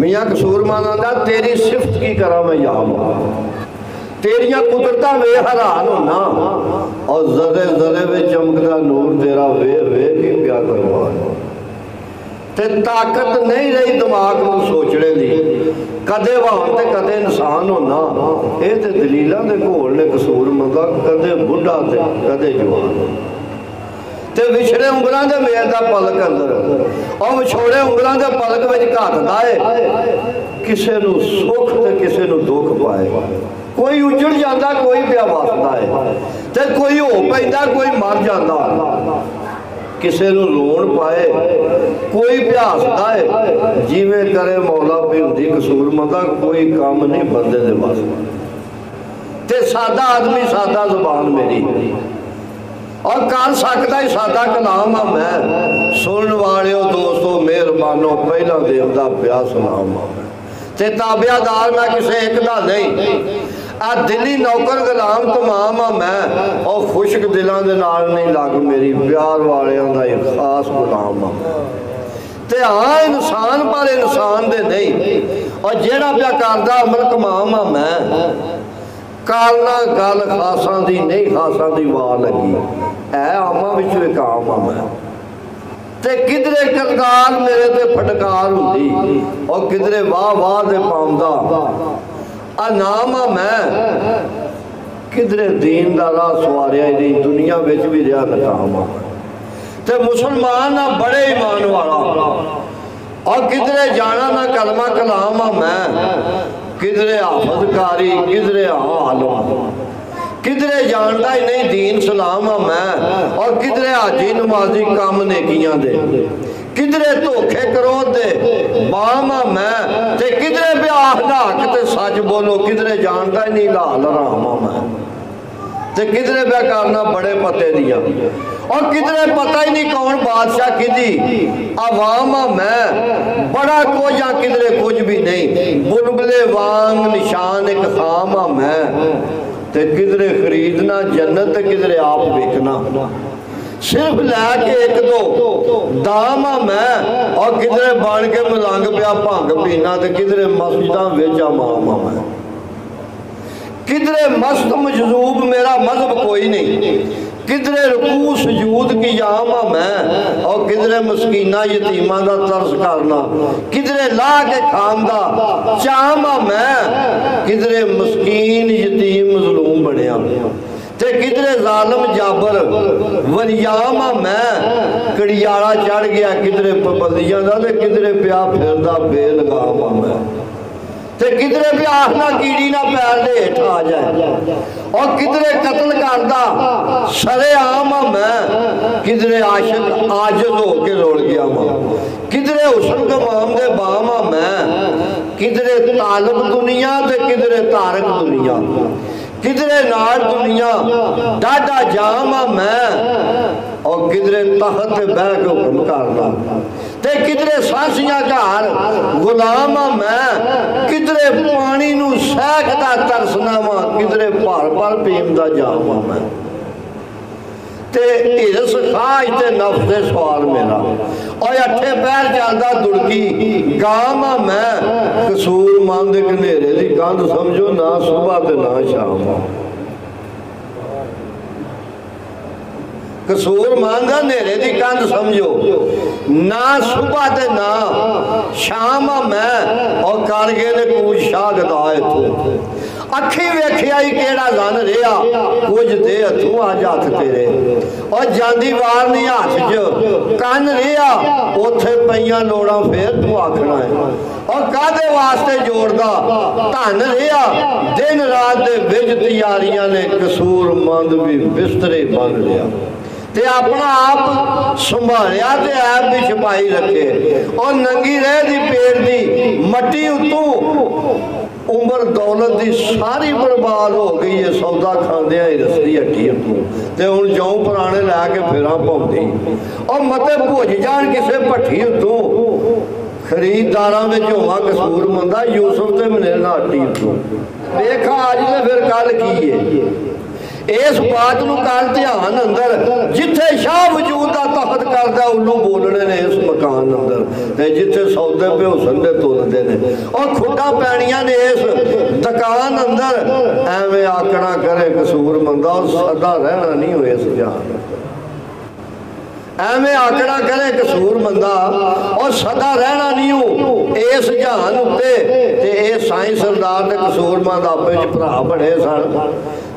मियाँ कसूरमान आंदा तेरी सिफत की करा मैं या मौला, तेरिया कुदरत वे हैरान होना, और जरे जरे में चमकदा नूर तेरा वे वे की प्या करवान। ते ताकत नहीं रही दिमाग में सोचने की, कदे वाहन ते कदे इंसान होना। ये तो दलीलों के घोल ने कसूर मंगा, कदे बुढ़ा ते कदे जवान। ते विछड़े उंगलों के मेल का पलक अंदर और विछोड़े उंगलों के पलक में घटता है, किसी को सुख ते किसी को दुख पाए। कोई उजड़ जाता, कोई पिया वसदा है, ते कोई हो पैंदा, कोई मर जाता, किसी को रोन पाए, कोई पिया हसदा है। जिवें करे मौला भी हुंदी कसूर मंगा, कोई काम नहीं बंदे दे बस। ते सादा आदमी सादा जुबान मेरी और कर सकता ही सादा कलाम आ मैं। सुन वालियो दोस्तों मेहरबानो, पहला देवदा पिया सलाम आ मैं, ते ताबियादार मैं किसी एक दा नहीं। आ दिली नौकर गुलाम तमाम आ मैं, और खुशक दिलों के नाल नहीं लग मेरी, प्यार वालियों का एक खास गुलाम आ। ते हाँ इंसान पर इंसान दे नहीं, और जेड़ा प्या करदा अमल कमाम आ मैं। कालना गल खासा दी नहीं, खासा दी वाह लगी है, आमा विच एक आम आ मैं। ते किधरे करदार मेरे ते फटकार हुंदी, और किधरे वाह वाह दे पाउंदा नाम आ मैं। किधरे दीन दा राह सवारिया ही नहीं, दुनिया विच भी रहा नकाम आ। ते मुसलमान ना बड़े ईमान वाला, और किधरे जाना ना कलमा कलाम आ मैं। किधरे हाफजकारी, किधरे आलम, किधरे जानता ही नहीं दीन सलाम आ मैं। और किधरे हाजी नमाजी काम नेकियां दे, किधरे धोखे करोध दे बाम आ मैं। ते किधरे ब्याह दा हक ते सच बोलो, किधरे जानता ही नहीं लाल हराम आ मैं। ते किधरे ब्याह करना बड़े पते दिया, और किधरे पता ही नहीं कौन बादशाह किदी आवाम आ मैं। बड़ा कुछ आ किधरे कुछ भी नहीं, बुलबुले वांग निशान एक खाम आ मैं। ते किधरे खरीदना जन्नत, किधरे आप बेचना, सिर्फ लैके एक दो दाम आ मैं। और किधरे बन के मलंग पिया भंग पीना, ते किधरे मस्जिदां विच इमाम आ मैं। किधरे मस्त मजजूब मेरा मजहब कोई नहीं, किधरे रुकू सजूद की याम आ मैं। और किधरे मस्कीना यतीमा दा तरस करना, किधरे ला के खांदा चाम आ मैं। किधरे मस्कीन यतीम मजलूम बनया, ते किधरे जालम जाबर वरियाम आ मैं। कड़ियाला चढ़ गया किधरे पाबंदियां दा, ते किधरे पिया फिरदा बेलगाम आ मैं। ते किधरे भी आखना कीड़ी ना पैर दे हेठ आ जाए, और किधरे कत्ल करदा सरेआम आ मैं। किधरे आशिक आजिज़ होके रोल गया मां, किधरे हुस्न गमाम दे बाम आ मैं। किधरे तालब दुनिया ते किधरे तारक दुनिया, किधरे नार दुनिया डाडा जाम आ मैं। और किधरे तख्त बह के हुक्म करना, ते किधरे सासियां घर गुलाम आ मैं। किधरे पानी नू सहकदा तरसना वा, किधरे भर भर पीन दा जाम आ मैं। ते हिरस खाज ते नफ्स दे सवाल मेरा, और अठे पैर चलदा दुड़की गाम आ मैं। कसूर मंद घनेरे दी कंध समझो, ना सुबह ते ना शाम। कसूर मंद नेरे दी कंध समझो, ना सुबह ते ना शाम आ मैं। और कर गए ने कूच शाह गदा इथों, अखी वेखिया ही केड़ा गन रहा, कुछ दे हथों अज हथ तेरे। और जांदी वार नहीं हाथ च कन रहा, उथे पईयां लोड़ां फिर तू आखना है। और कादे वास्ते जोड़दा धन रहा, दिन रात दे विच तैयारियां ने। कसूर मंद भी बिस्तरे बन लिया, ते अपना आप संभालिया, ते ऐप भी छुपाई रखे। और नंगी रह दी पेड़ दी मट्टी उतों उम्र दौलत की सारी बर्बाद हो गई है। सौदा खांदिया ही रसदी हट्टी उतों, ते हुण जौं पुराने लैके फिरां पाउंदी। और मते भुज जाण किसे भट्ठी उतों, खरीदारां विच होवां कसूर मंदा यूसुफ ते मिलना हट्टी उतों। देखा अज ते फिर कल की है। इस बात नूं कर ध्यान अंदर, जिथे शाह वजूद का तहत करता उल्लू बोलने ने इस मकान अंदर, ते जिथे सौदे भ्योसन दे तुलते ने और खुडा पैणियां ने इस दुकान अंदर। एवें आकड़ा करे कसूर मंदा और सदा रहना नहीं हो इस जहान, एवें आकड़ा करे कसूर मंदा और सदा रहना नहीं हो इस जहान उत्ते। ते ये साईं सरदार ते कसूरमंद आपे च भरा बने सन,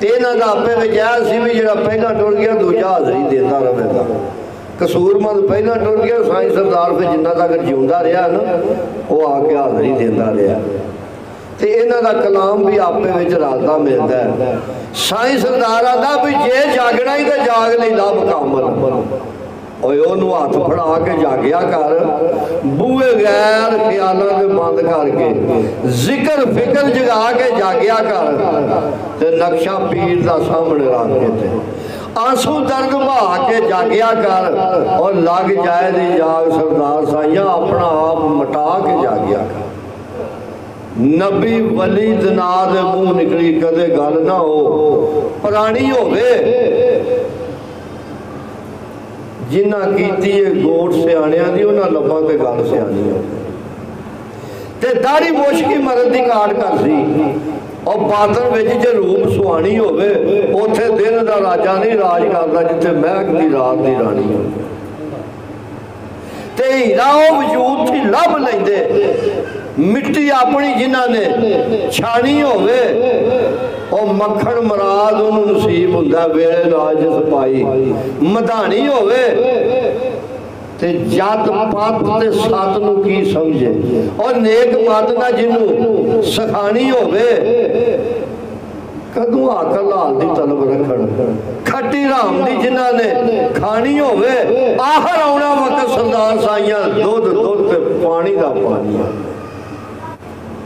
ते इन्हां दा आपे विच ऐ सी भी जिहड़ा पहला टुर गया दूजा हाज़री देता रहेगा। कसूरमंद पहला टुर गया, साईं सरदार फिर जिन्ना तक जिउंदा रहा ना वो आके हाज़री देता रहा। ते इन्हां दा कलाम भी आपे विच रलदा मिलदा है। साईं सरदार आंदा भी जे जागना ही तो जाग नहीं ला मुकामल, ओनू हाथ फड़ा के जागिया कर, बूहे गैर ख्यालों के बंद करके जिक्र फिक्र जगा के जागिया कर, ते नक्शा पीर का सामने रख के आंसू दर्द बहा के जागिया कर, और लग जाए दी जाग सरदार साइया अपना आप मटा के जागिया कर। नबी वली दना दे मुंह निकली कदे गल ना हो, पुरानी होवे जिन्ना कीती है गोट सियाणियां दी, उन्हां लब्बां ते गल सियाणी हो। ते दाढ़ी मुश्की मरद दी काट कर सी, और बादल विच जे रूप सुहानी होवे उथे दिन दा राजा नहीं राज करदा जिथे महक दी रात दी रानी हो। ते हीरा ओ वजूद थी लभ लैंदे, मिट्टी अपनी जिन्हां ने छानी होवे और मक्खन मराद उन्होंने नसीब हुंदा वेले नाल जिस पाई मधानी होवे। ते जात पात ते सत नूं की समझे, और नेक मत ना जिन्हों सखानी होवे। कदों अकल हाल दी तलब रखन, खट्टी राम दी जिन्हां ने खानी होवे। आहर आउणा वक्त सरदार साइयां दुध दुध ते पानी दा पानी,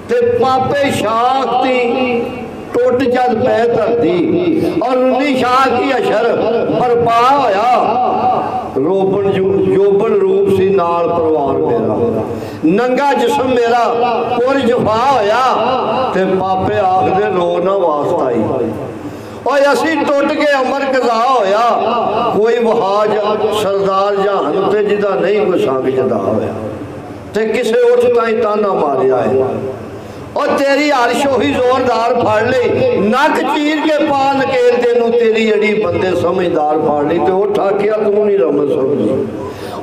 ते पापे शाख्ती टुट जद पै धरती, और उन्नी शाह की अशर बरपा होया। रोबन जोबन रूप सी नाल परवार मेरा, नंगा जिस्म मेरा पुर जफा होया। ते पापे आखदे रो ना वास्ता आई, और असी टुट के अमर कजा होया। कोई वहाज सरदार जहान ते जिदा नहीं कोई संग जदा होया, ते किसे उठ ताई ताना मारिया है। और तेरी अर्श ही जोरदार फाड़ ली, नक चीर के पा नकेल तेनू तेरी अड़ी बंदे समझदार फाड़ ली। तो उठ आखिया तू नहीं रमन समझी,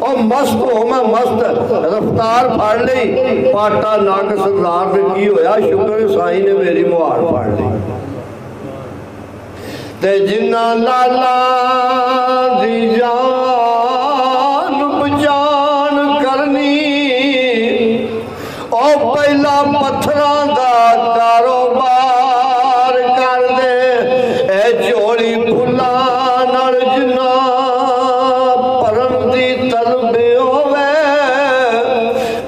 और मस्त हो मैं मस्त रफ्तार फाड़ ली। पाटा नक सरदार से की होया, शुक्र साई ने मेरी मुहार फाड़ ली। ते जिन्ना लाला दी जान बचान करनी, और पहला पत्थरां दा कारोबार कर दे। ए झोली फुल्लां नाल जिन्ना भरन दी तलब होवे,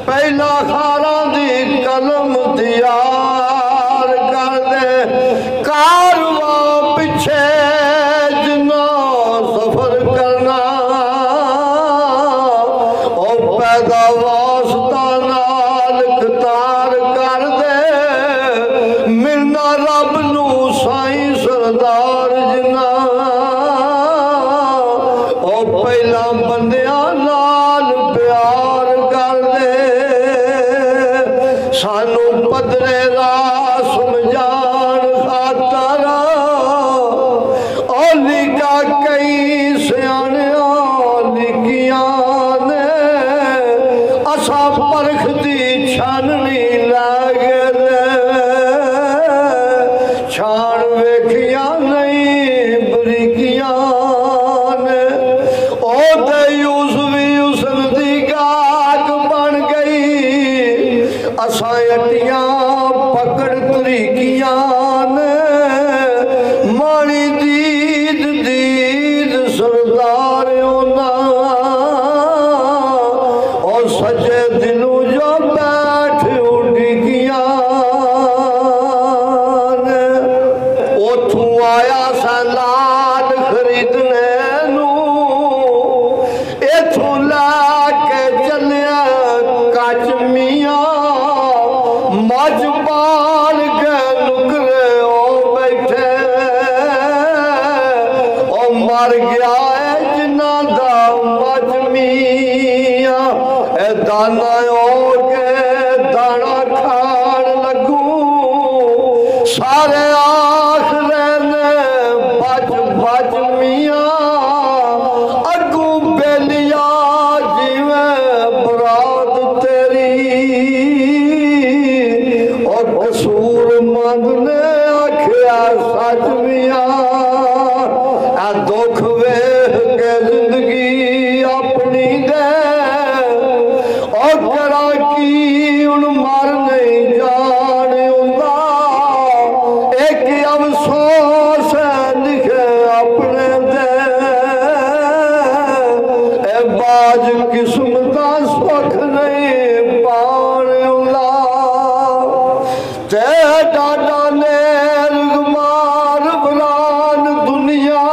पहला खारां दी कलम तैयार कर दे। कारवां पिछे जिन्ना सफर करना, और पैदा वास्ता तार कर दे। मिलना रब नू साईं सरदार जिन्ना, और पहला बंदियां नाल प्यार कर दे। सानू पदरे राह समझान खातर, और लिखा कई सियाणियां लिखियां ने। असा परख दी छाननी लागे, छान वेखिया नहीं बरीकियां ने। ओ दे यूसुफ हुसन दी गाक बन गई, असा अटियां पकड़ तरीकियां ने। माड़ी दीद दीद सरदार ओना, और सजे दिनों जो बैठ उड़िकियां ने। उथों आया सलाद खरीदने नू, इथों लाके चलिया कच मियां। मच पाल के नुकरे ओ बैठे, मर गया है जिन्ना दा मजमिया ए दाना हो के दाना खान लगू सारे आख रहे बच बच मिया अगू बेलिया जिवे बरात तेरी और कसूर मंद ने आखिया सच मिया दुख वेख के जिंदगी अपनी दे और करा की उन मर नहीं जाने एक अफसोस लिखे अपने दे बाज किस्मत सुख नहीं पाने ते डाडा ने रुगमार बलान दुनिया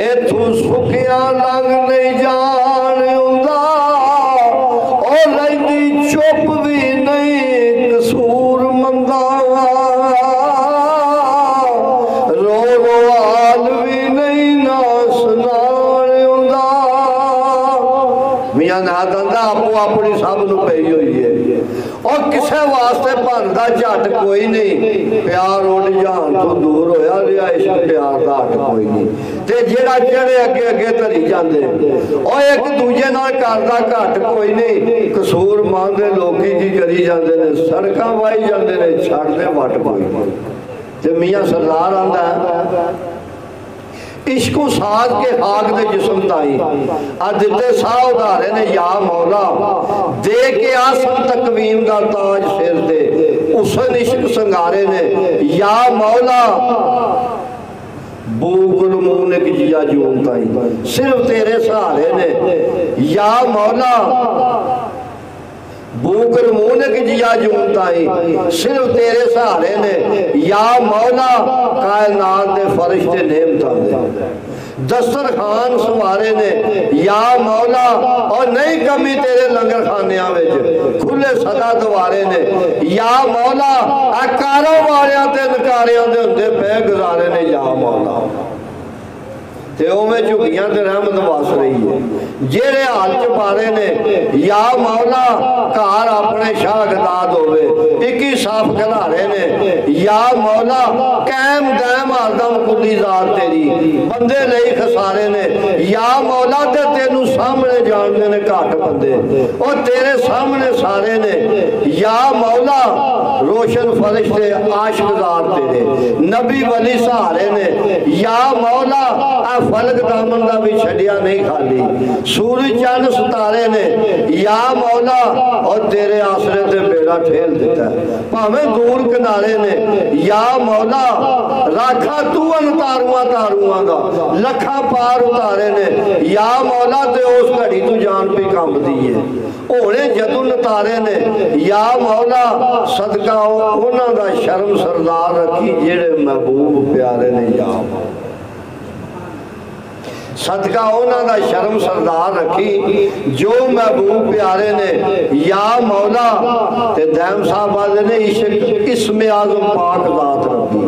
इथू सुखिया लंघ नहीं जाने और रही चुप भी नहीं कसूर मंदा रो रो हाल भी नहीं ना सुनाने मियां ना दंदा आपो अपनी सब नूं पई होई है और किसे वास्ते भरदा झट कोई नहीं प्यार उड़ जहान तो दूर होया रिहा इश्क प्यार दा हट कोई नहीं ते जेड़ा जेड़े अगे अगे धरी जांदे और एक दूजे नाल करदा घट कोई नहीं कसूर मंद लोकी की करी जांदे ने सड़कां वाई जांदे ने छड्डदे वट कोई नहीं ते मियां सरदार आंदा इश्को साज के हाक दे जिस्म ताई दिते साह उधारे ने या मौला दे के आसन तकवीम दा ताज सिर दे हुसन इश्क संगारे ने या मौला बूगुलमून एक जिया जून ताई सिर्फ तेरे सहारे ने या मौला बूगल मुंह की जिया जून ताई सिर्फ तेरे सहारे ने या मौला कायनात दे फरिश्ते नेमतां दे दस्तरखान संवारे ने या मौला और नहीं कमी तेरे लंगर खानिया खुले सदा दवारे ने या मौला कारोबारियां ते नकारियां दे हुंदे पे गुजारे ने या मौला ते उवें झुगियां ते रहमत वस रही है जेड़े हाल च पारे ने या मौला घर अपने शाहगदाद होवे इक्की साफ खिलारे ने या मौला कैम दैम हरदम कुली जात तेरी बंदे नहीं खसारे ने या मौला ते तेनू सामने जानते ने घट बंदे और तेरे सामने सारे ने या मौला रोशन फरिश्ते आशिकदार तेरे नबी वली सहारे ने या मौला फलक दामन का भी छड़िया नहीं खाली सूरज चंद सितारे ने या मौला और तेरे आसरे ते बेड़ा ठेल दिता भावें दूर किनारे ने या मौला राखा तू तारुआ तारुआ का लखा पार उतारे ने या मौला ते उस घड़ी तू जान पे कम दी है होने जदू नतारे ने या मौला सदका उन्हां दा शर्म सरदार रखी जेड़े महबूब प्यारे ने या सदका उन्हां दा शर्म सरदार रखी जो महबूब प्यारे ने या मौला ते दैम साहब आदे ने इश्क इस्म आज़म पाक ज़ात रब्बी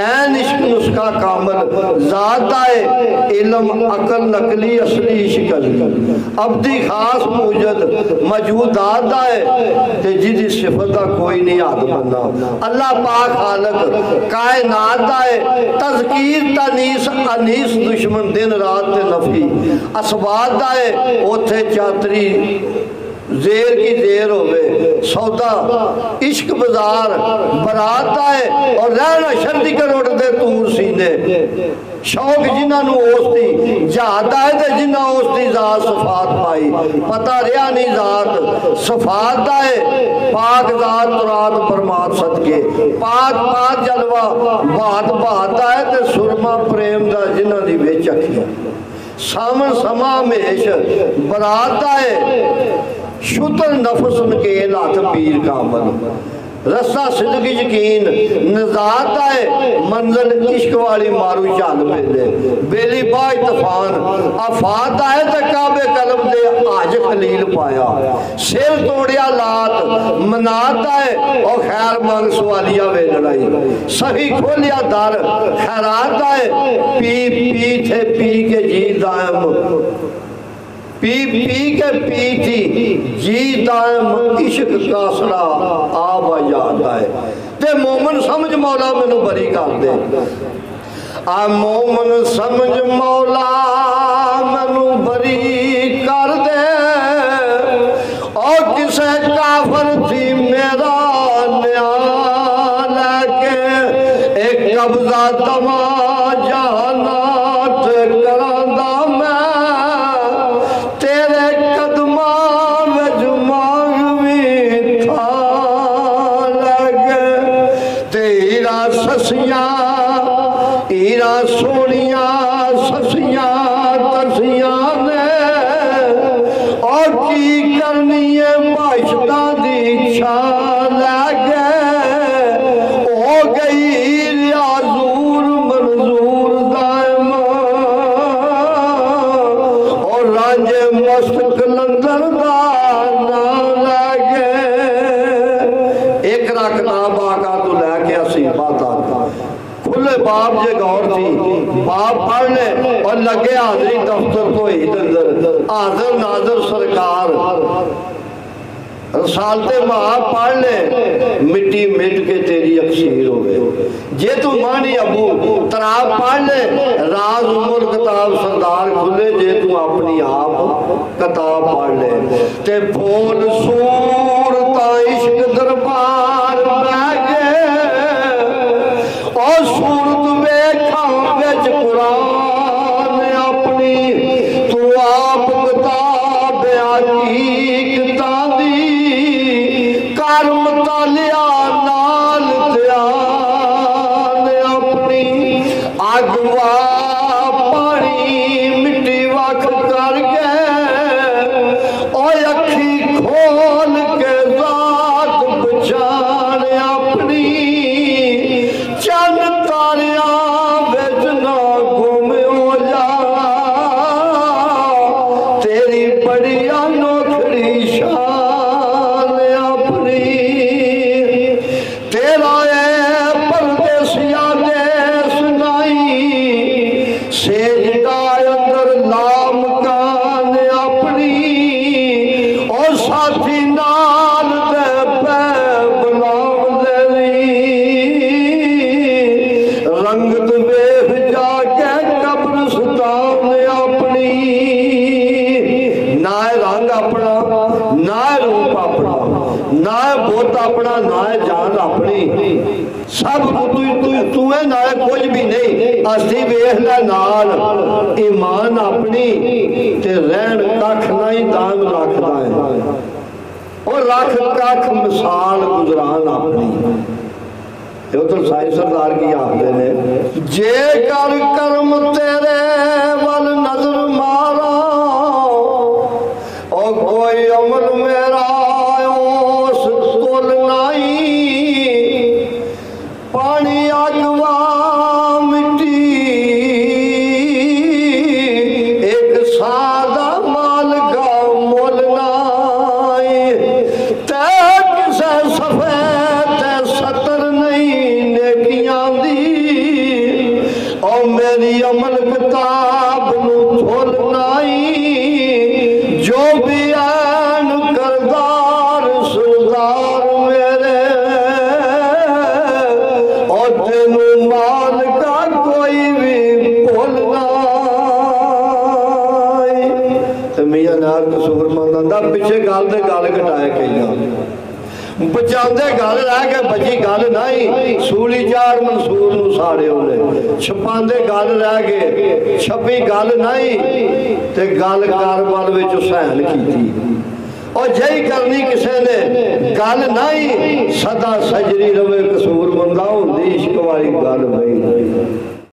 ऐन इश्क नुस्खा कामल ज़ात दाए इल्म अकल नकली असली इश्क अज़ली अब्दी खास मूजद मौजूदात दाए ते जिदी सिफत दा कोई नहीं हद बंदा अल्लाह पाक खालिक कायनात दाए तज़कीर तनीस अनीस दुश्मन दिन रात नफी असबाद दाए उथे चातरी जेर की देर होवे सौदा इश्क बाजार बरात दाए और रहना शर्दी करोड़ दे तूर सीने शौक जिन्होंने ओसती जहाद आए थे जिन्ना ओसती जात सफात पाई पता रहा नहीं जात सफात दाए पाक जात तुरात परमात सदके पाक पाक जलवा बात बात आए ते सुरमा प्रेम दा जिन्ना दी विच अखियां सामन समा हमेश बरात आए शुतर नफस नकेल हाथ पीर कामल रस्ता सिद्क यकीन नजात आए मंजिल इश्क वाली मारू चाल बेले बेली बाज तूफान आफात आए तो काबे कलम दे आज खलील पाया सिर तोड़िया लात मनात आए और खैर मंग सवालिया वे लड़ाई सही खोलिया दर खैरात आए पी पी थे पी के जी दायम पी पी के पी थी जी दायम इश्क कासड़ा आवा याद आए ते मोमन समझ मौला मैनू बरी कर दे आ मोमन समझ मौला मैनू बरी कर दे और किसे काफर थी मेरा न्याय लेके एक कब्जा दमा जाना करांदा मैं तेरे कदमा विच मांगवी था लगे तेरा ससिया हीरा सोनिया ससिया तसिया ने और की करनी है बाइशता दी इच्छा लगे हो गई रियाजूर मंजूर दायम और रांझे मस्त कलंदर दा ना लगे एक रख ना बाका तू लैके असी बाता खुले बाप जे गौर थी बाप पढ़ ले और लगे हाजरी दफ्तर को ही हाजिर नाजर सरकार रसालते महा पढ़ ले मिट्टी मिट के तेरी अक्सीर हो गए जे तू मानी अबू तराब पढ़ ले राज उमर किताब सरदार खुले जे तू अपनी आप किताब पढ़ ले ते बोल सूरता इश्क दरबार में गए और सूरत वेखा विच कुरान अपनी तू आप किताब हकीकता दी कर मुतालिया नाल ध्यान अपनी अगवा पानी मिट्टी वख करके और अखी खोल के जात पछाण अपनी चंद तारिया बिच ना गुम हो जा तेरी बड़ी अनोखड़ी शान अपनी तेरा है परदेसिया देश नहीं सेजदा अंदर नाम कान अपनी और साथी नाल दे पै बुलाव रंगत वेख जाके कब्रिस्तान अपनी ना रंग अपना ना रूप अपना ना बुत अपना ना जान अपनी सब तू है ना कुछ भी नहीं असी वेख लै नाल ईमान अपनी ते रहन कख नहीं दान रखदा है और रख कख मिसाल गुजरान अपनी तो साई सरदार की आखते ने जे कर कर्म तेरे वल नजर मारा और कोई अमल मेरा उस तुल नहीं पानी अगवा मिट्टी एक सादा माल का मोल नहीं ते किसे सफेद सतर नहीं नेकियां दी और मेरी अमल किताब नू थोल नहीं जो भी ऐन करदार सरदार मेरे और तेनू माल का कोई भी भूलना मियां नाल कसूर मंदा पिछे गल ते गल घटाए कई बचाते गल रह के बची गल नहीं सूली चार मंसूर नू साड़े उन्हें छपाते गल रह गए छपी गल नहीं ते गल कारबल विच हुसैन की और जही करनी किसी ने गल नहीं सदा सजरी रवे कसूर बंदा होंदी इश्क वाली गल नहीं।